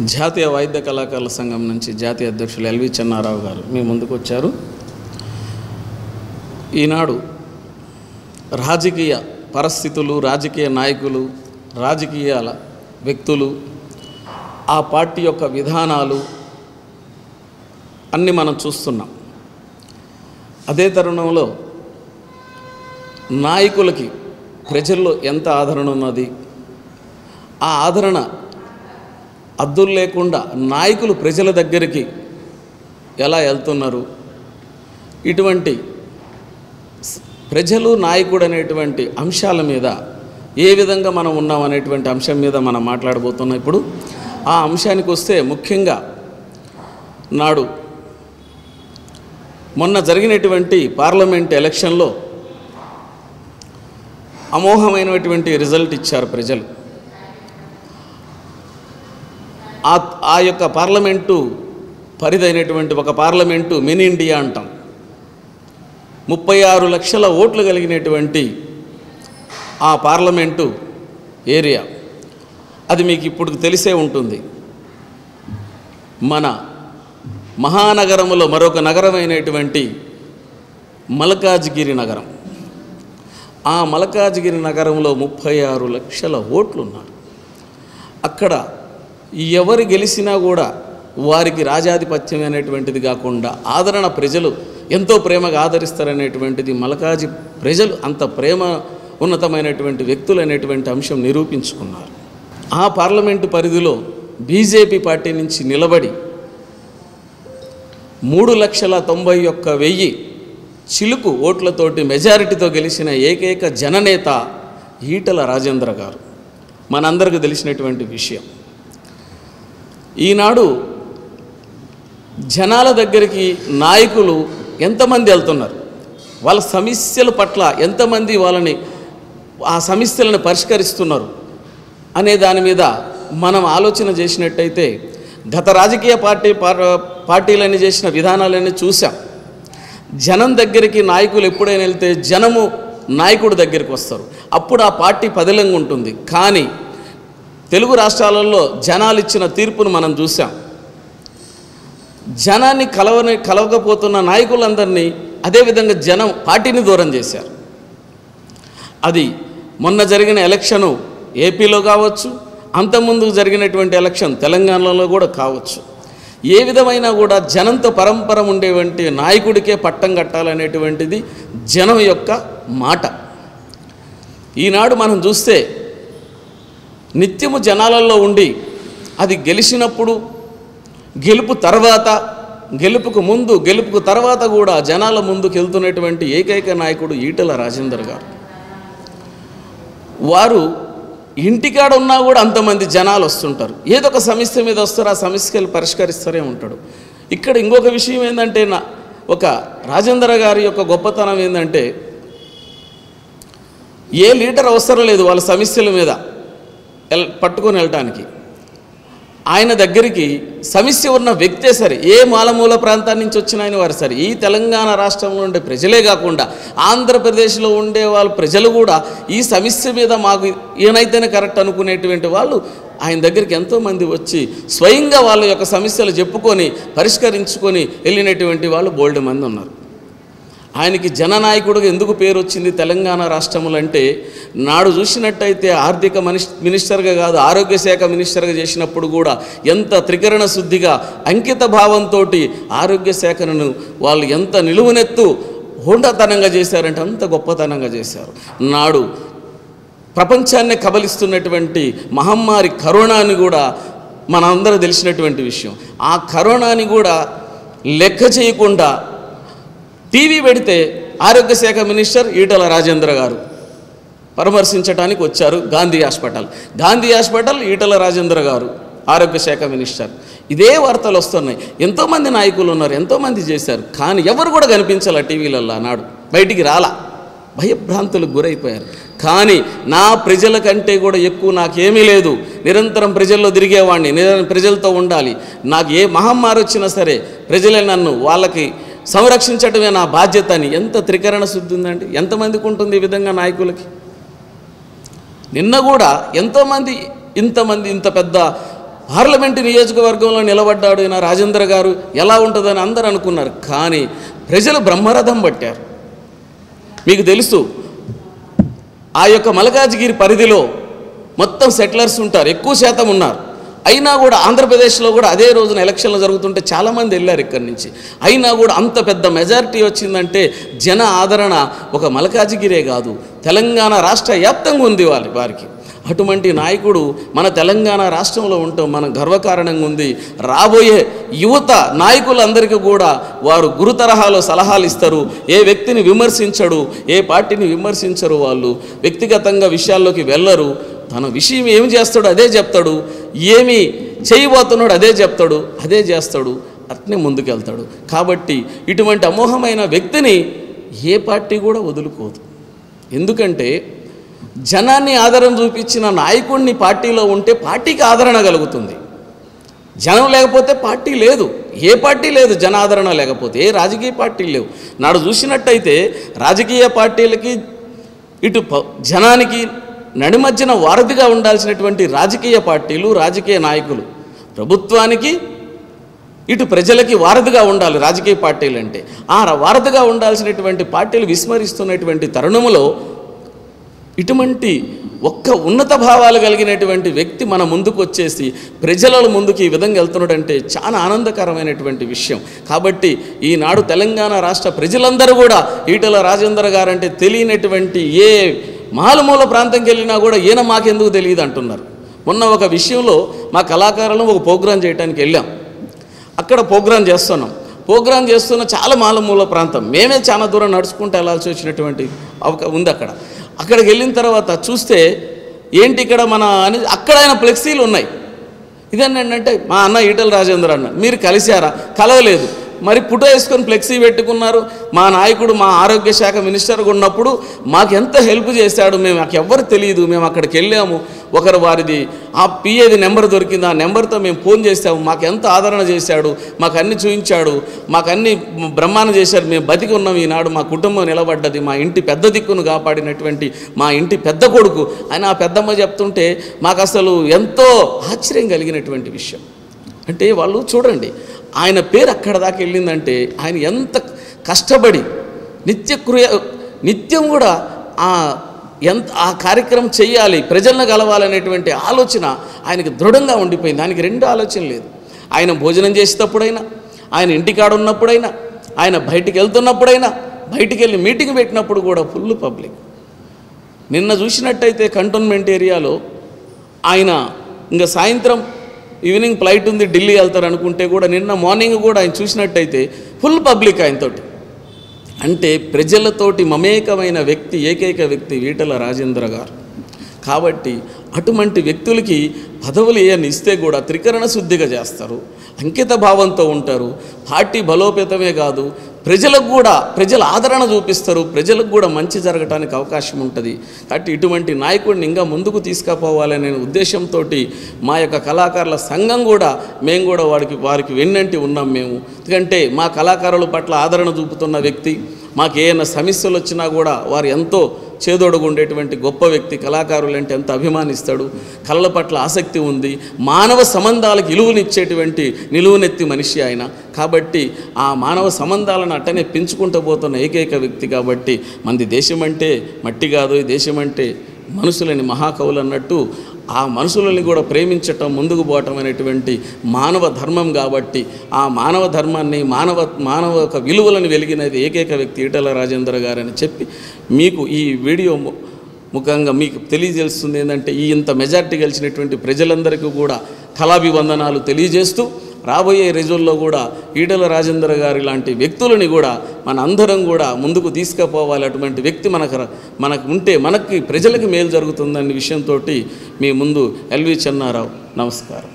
జాతీయ వైద్య కళాకారుల సంఘం నుంచి జాతీయ అధ్యక్షులు ఎల్వి చెన్నారావు గారు మీ ముందుకు వచ్చారు. ఈనాడు రాజకీయ పరిస్థితులు, రాజకీయ నాయకులు, రాజకీయాల వ్యక్తులు, ఆ పార్టీ యొక్క విధానాలు అన్నీ మనం చూస్తున్నాం. అదే తరుణంలో నాయకులకి ప్రజల్లో ఎంత ఆదరణ ఉన్నది, ఆ ఆదరణ అద్దులు లేకుండా నాయకులు ప్రజల దగ్గరికి ఎలా వెళ్తున్నారు, ఇటువంటి ప్రజలు నాయకుడు అనేటువంటి అంశాల మీద ఏ విధంగా మనం ఉన్నాం అనేటువంటి అంశం మీద మనం మాట్లాడబోతున్నాం. ఇప్పుడు ఆ అంశానికి వస్తే ముఖ్యంగా నాడు మొన్న జరిగినటువంటి పార్లమెంట్ ఎలక్షన్లో అమోఘమైనటువంటి రిజల్ట్ ఇచ్చారు ప్రజలు. ఆ యొక్క పార్లమెంటు పరిధైనటువంటి ఒక పార్లమెంటు మినీ ఇండియా అంటాం. 36 లక్షల ఓట్లు కలిగినటువంటి ఆ పార్లమెంటు ఏరియా, అది మీకు ఇప్పుడు తెలిసే ఉంటుంది. మన మహానగరంలో మరొక నగరమైనటువంటి మల్కాజ్గిరి నగరం. ఆ మల్కాజ్గిరి నగరంలో 36 లక్షల ఓట్లు ఉన్నారు. అక్కడ ఎవరు గెలిచినా కూడా వారికి రాజాధిపత్యం అనేటువంటిది కాకుండా ఆదరణ ప్రజలు ఎంతో ప్రేమగా ఆదరిస్తారనేటువంటిది మల్కాజి ప్రజలు అంత ప్రేమ ఉన్నతమైనటువంటి వ్యక్తులు అనేటువంటి అంశం నిరూపించుకున్నారు. ఆ పార్లమెంటు పరిధిలో బీజేపీ పార్టీ నుంచి నిలబడి 3,91,000 చిలుకు ఓట్లతోటి మెజారిటీతో గెలిచిన ఏకైక జననేత ఈటల రాజేంద్ర గారు, మనందరికీ తెలిసినటువంటి విషయం. ఈనాడు జనాల దగ్గరికి నాయకులు ఎంతమంది వెళ్తున్నారు, వాళ్ళ సమస్యల పట్ల ఎంతమంది వాళ్ళని ఆ సమస్యలను పరిష్కరిస్తున్నారు అనే దాని మీద మనం ఆలోచన చేసినట్టయితే గత రాజకీయ పార్టీలన్నీ చేసిన విధానాలన్నీ చూసాం. జనం దగ్గరికి నాయకులు ఎప్పుడైనా వెళ్తే జనము నాయకుడి దగ్గరికి వస్తారు, అప్పుడు ఆ పార్టీ పదిలంగా ఉంటుంది. కానీ తెలుగు రాష్ట్రాలలో జనాలు ఇచ్చిన తీర్పును మనం చూసాం. జనాన్ని కలవకపోతున్న నాయకులందరినీ అదేవిధంగా జనం పార్టీని దూరం చేశారు. అది మొన్న జరిగిన ఎలక్షను ఏపీలో కావచ్చు, అంతకుముందు జరిగినటువంటి ఎలక్షన్ తెలంగాణలో కూడా కావచ్చు. ఏ విధమైనా కూడా జనంతో పరంపర ఉండేటువంటి నాయకుడికే పట్టం కట్టాలనేటువంటిది జనం యొక్క మాట. ఈనాడు మనం చూస్తే నిత్యము జనాలలో ఉండి అది గెలిచినప్పుడు, గెలుపు తర్వాత, గెలుపుకు ముందు, గెలుపుకు తర్వాత కూడా జనాల ముందుకు వెళ్తున్నటువంటి ఏకైక నాయకుడు ఈటల రాజేందర్ గారు. వారు ఇంటికాడ ఉన్నా కూడా అంతమంది జనాలు వస్తుంటారు, ఏదో ఒక సమస్య మీద వస్తారు, ఆ సమస్యలు పరిష్కరిస్తూనే ఉంటాడు. ఇక్కడ ఇంకొక విషయం ఏంటంటే ఒక రాజేంద్ర గారి యొక్క గొప్పతనం ఏంటంటే ఏ లీడర్ అవసరం లేదు వాళ్ళ సమస్యల మీద పట్టుకొని వెళ్ళటానికి. ఆయన దగ్గరికి సమస్య ఉన్న వ్యక్తే సరే, ఏ మాలమూల ప్రాంతాల నుంచి వచ్చిన ఆయన వారు సరే, ఈ తెలంగాణ రాష్ట్రంలో ఉండే ప్రజలే కాకుండా ఆంధ్రప్రదేశ్లో ఉండే వాళ్ళ ప్రజలు కూడా ఈ సమస్య మీద మాకు ఏనైతేనే కరెక్ట్ అనుకునేటువంటి వాళ్ళు ఆయన దగ్గరికి ఎంతోమంది వచ్చి స్వయంగా వాళ్ళ యొక్క సమస్యలు చెప్పుకొని పరిష్కరించుకొని వెళ్ళినటువంటి వాళ్ళు బోల్డ్ మంది ఉన్నారు. ఆయనకి జననాయకుడిగా ఎందుకు పేరు వచ్చింది తెలంగాణ రాష్ట్రంలో అంటే, నాడు చూసినట్టయితే ఆర్థిక మినిస్టర్గా కాదు, ఆరోగ్య శాఖ మినిస్టర్గా చేసినప్పుడు కూడా ఎంత త్రికరణ శుద్ధిగా అంకిత భావంతో ఆరోగ్య శాఖను వాళ్ళు ఎంత నిలువునెత్తు హోండాతనంగా చేశారంటే అంత గొప్పతనంగా చేశారు. నాడు ప్రపంచాన్ని కబలిస్తున్నటువంటి మహమ్మారి కరోనాని కూడా మనందరూ తెలిసినటువంటి విషయం. ఆ కరోనాని కూడా లెక్క చేయకుండా టీవీ పెడితే ఆరోగ్య శాఖ మినిస్టర్ ఈటల రాజేంద్ర గారు పరామర్శించడానికి వచ్చారు గాంధీ హాస్పిటల్, ఈటల రాజేంద్ర గారు ఆరోగ్య శాఖ మినిస్టర్. ఇదే వార్తలు వస్తున్నాయి. ఎంతోమంది నాయకులు ఉన్నారు, ఎంతోమంది చేశారు, కానీ ఎవరు కూడా కనిపించాల టీవీలలో. నాడు బయటికి రాలా, భయభ్రాంతులకు గురైపోయారు. కానీ నా ప్రజల కంటే కూడా ఎక్కువ నాకేమీ లేదు, నిరంతరం ప్రజల్లో తిరిగేవాడిని, నిరంతరం ప్రజలతో ఉండాలి, నాకు ఏ మహమ్మారి వచ్చినా సరే ప్రజలే నన్ను వాళ్ళకి సంరక్షించడమే నా బాధ్యత అని ఎంత త్రికరణ శుద్ధి ఉందండి. ఎంతమందికి ఉంటుంది ఈ విధంగా నాయకులకి? నిన్న కూడా ఎంతోమంది ఇంత పెద్ద పార్లమెంటు నియోజకవర్గంలో నిలబడ్డాడు ఈయన రాజేంద్ర గారు, ఎలా ఉంటుందని అందరూ అనుకున్నారు. కానీ ప్రజలు బ్రహ్మరథం పట్టారు. మీకు తెలుసు, ఆ యొక్క మల్కాజ్గిరి పరిధిలో మొత్తం సెటిలర్స్ ఉంటారు, ఎక్కువ శాతం ఉన్నారు. అయినా కూడా ఆంధ్రప్రదేశ్లో కూడా అదే రోజున ఎలక్షన్లు జరుగుతుంటే చాలామంది వెళ్ళారు ఇక్కడి నుంచి. అయినా కూడా అంత పెద్ద మెజారిటీ వచ్చిందంటే జన ఆదరణ ఒక మల్కాజ్గిరే కాదు, తెలంగాణ రాష్ట్ర వ్యాప్తంగా ఉంది వారికి. అటువంటి నాయకుడు మన తెలంగాణ రాష్ట్రంలో ఉండటం మన గర్వకారణంగా ఉంది. రాబోయే యువత నాయకులందరికీ కూడా వారు గురుతరహాలో సలహాలు ఇస్తారు. ఏ వ్యక్తిని విమర్శించడు, ఏ పార్టీని విమర్శించరు, వాళ్ళు వ్యక్తిగతంగా విషయాల్లోకి వెళ్ళరు. తన విషయం ఏమి చేస్తాడో అదే చెప్తాడు, ఏమి చేయబోతున్నాడు అదే చెప్తాడు, అదే చేస్తాడు, అట్నే ముందుకెళ్తాడు. కాబట్టి ఇటువంటి అమోఘమైన వ్యక్తిని ఏ పార్టీ కూడా వదులుకోదు. ఎందుకంటే జనాన్ని ఆదరణ చూపించిన నాయకుడిని పార్టీలో ఉంటే పార్టీకి ఆదరణ కలుగుతుంది. జనం లేకపోతే పార్టీ లేదు, ఏ పార్టీ లేదు. జనాదరణ లేకపోతే ఏ రాజకీయ పార్టీలు లేవు. నాడు చూసినట్టయితే రాజకీయ పార్టీలకి ఇటు జనానికి నడిమధ్యన వారధిగా ఉండాల్సినటువంటి రాజకీయ పార్టీలు, రాజకీయ నాయకులు, ప్రభుత్వానికి ఇటు ప్రజలకి వారధిగా ఉండాలి రాజకీయ పార్టీలు అంటే. ఆ వారధిగా ఉండాల్సినటువంటి పార్టీలు విస్మరిస్తున్నటువంటి తరుణంలో ఇటువంటి ఒక్క ఉన్నత భావాలు కలిగినటువంటి వ్యక్తి మన ముందుకు వచ్చేసి ప్రజల ముందుకు ఈ విధంగా వెళ్తున్నాడంటే చాలా ఆనందకరమైనటువంటి విషయం. కాబట్టి ఈనాడు తెలంగాణ రాష్ట్ర ప్రజలందరూ కూడా ఈటెల రాజేందర్ గారంటే తెలియనటువంటి ఏ మారుమూల ప్రాంతంకి వెళ్ళినా కూడా ఈయన మాకెందుకు తెలియదు అంటున్నారు. మొన్న ఒక విషయంలో మా కళాకారులను ఒక ప్రోగ్రాం చేయడానికి వెళ్ళాం. అక్కడ ప్రోగ్రాం చేస్తున్న చాలా మారుమూల ప్రాంతం, మేమే చాలా దూరం నడుచుకుంటూ వెళ్ళాల్సి వచ్చినటువంటి ఉంది. అక్కడికి వెళ్ళిన తర్వాత చూస్తే ఏంటి ఇక్కడ మన అని అక్కడ ఆయన ఫ్లెక్సీలు ఉన్నాయి. ఇదేంటంటే మా అన్న ఈటెల రాజేందర్ అన్న, మీరు కలిశారా? కలవలేదు. మరి ఫోటో వేసుకొని ఫ్లెక్సీ పెట్టుకున్నారు. మా నాయకుడు మా ఆరోగ్య శాఖ మినిస్టర్గా ఉన్నప్పుడు మాకు ఎంత హెల్ప్ చేశాడు, మాకు ఎవ్వరు తెలియదు. మేము అక్కడికి వెళ్ళాము, ఒకరు వారిది ఆ పిఏది నెంబర్ దొరికింది, ఆ నెంబర్తో మేము ఫోన్ చేసాము. మాకు ఎంత ఆదరణ చేశాడు, మాకు అన్ని చూపించాడు, మాకు అన్ని బ్రహ్మాండం చేశాడు. మేము బతికి ఉన్నాం, ఈనాడు మా కుటుంబం నిలబడ్డది, మా ఇంటి పెద్ద దిక్కును కాపాడినటువంటి మా ఇంటి పెద్ద కొడుకు అని ఆ పెద్దమ్మ చెప్తుంటే మాకు అసలు ఎంతో ఆశ్చర్యం కలిగినటువంటి విషయం. అంటే వాళ్ళు చూడండి, ఆయన పేరు అక్కడ దాకా వెళ్ళిందంటే ఆయన ఎంత కష్టపడి నిత్యం కూడా ఆ కార్యక్రమం చేయాలి, ప్రజలను కలవాలనేటువంటి ఆలోచన ఆయనకి దృఢంగా ఉండిపోయింది. ఆయనకి రెండు ఆలోచన లేదు. ఆయన భోజనం చేసేటప్పుడైనా, ఆయన ఇంటికాడ ఉన్నప్పుడైనా, ఆయన బయటికి వెళ్తున్నప్పుడైనా, బయటికి వెళ్ళి మీటింగ్ పెట్టినప్పుడు కూడా ఫుల్ పబ్లిక్. నిన్న చూసినట్టయితే కంటోన్మెంట్ ఏరియాలో ఆయన ఇంకా సాయంత్రం ఈవినింగ్ ఫ్లైట్ ఉంది, ఢిల్లీ వెళ్తారు అనుకుంటే కూడా నిన్న మార్నింగ్ కూడా ఆయన చూసినట్టయితే ఫుల్ పబ్లిక్ ఆయనతోటి. అంటే ప్రజలతోటి మమేకమైన వ్యక్తి, ఏకైక వ్యక్తి ఈటెల రాజేందర్ గారు. కాబట్టి అటువంటి వ్యక్తులకి పదవులు ఏమని ఇస్తే కూడా త్రికరణ శుద్ధిగా చేస్తారు, అంకిత భావంతో ఉంటారు. పార్టీ బలోపేతమే కాదు, ప్రజలకు కూడా ప్రజల ఆదరణ చూపిస్తారు, ప్రజలకు కూడా మంచి జరగడానికి అవకాశం ఉంటుంది. కాబట్టి ఇటువంటి నాయకుడిని ఇంకా ముందుకు తీసుకుపోవాలనే ఉద్దేశంతో మా యొక్క కళాకారుల సంఘం కూడా మేము కూడా వారికి వెన్నంటి ఉన్నాం మేము. ఎందుకంటే మా కళాకారుల పట్ల ఆదరణ చూపుతున్న వ్యక్తి, మాకు ఏమైనా సమస్యలు వచ్చినా కూడా వారు ఎంతో చేదోడుగా ఉండేటువంటి గొప్ప వ్యక్తి. కళాకారులు అంటే ఎంత అభిమానిస్తాడు, కళల పట్ల ఆసక్తి ఉంది, మానవ సంబంధాలకు విలువనిచ్చేటువంటి నిలువునెత్తి మనిషి ఆయన. కాబట్టి ఆ మానవ సంబంధాలను అట్టనే పెంచుకుంటూ పోతున్న ఏకైక వ్యక్తి. కాబట్టి మనది దేశం అంటే మట్టి కాదు, ఈ దేశం అంటే మనుషులని మహాకవులు అన్నట్టు ఆ మనుషులని కూడా ప్రేమించటం, ముందుకు పోవటం అనేటువంటి మానవ ధర్మం. కాబట్టి ఆ మానవ ధర్మాన్ని, మానవ యొక్క విలువలను వెలిగినది ఏకైక వ్యక్తి ఈటెల రాజేందర్ గారని చెప్పి మీకు ఈ వీడియో ముఖంగా మీకు తెలియజేస్తుంది ఏంటంటే, ఈ ఇంత మెజార్టీ గెలిచినటువంటి ప్రజలందరికీ కూడా కళాభివందనాలు తెలియజేస్తూ రాబోయే రోజుల్లో కూడా ఈటెల రాజేందర్ గారి లాంటి వ్యక్తులని కూడా మన అందరం కూడా ముందుకు తీసుకుపోవాలి. అటువంటి వ్యక్తి మనకు ఉంటే మనకి ప్రజలకి మేలు జరుగుతుందనే విషయంతో మీ ముందు ఎల్వి చెన్నారావు. నమస్కారం.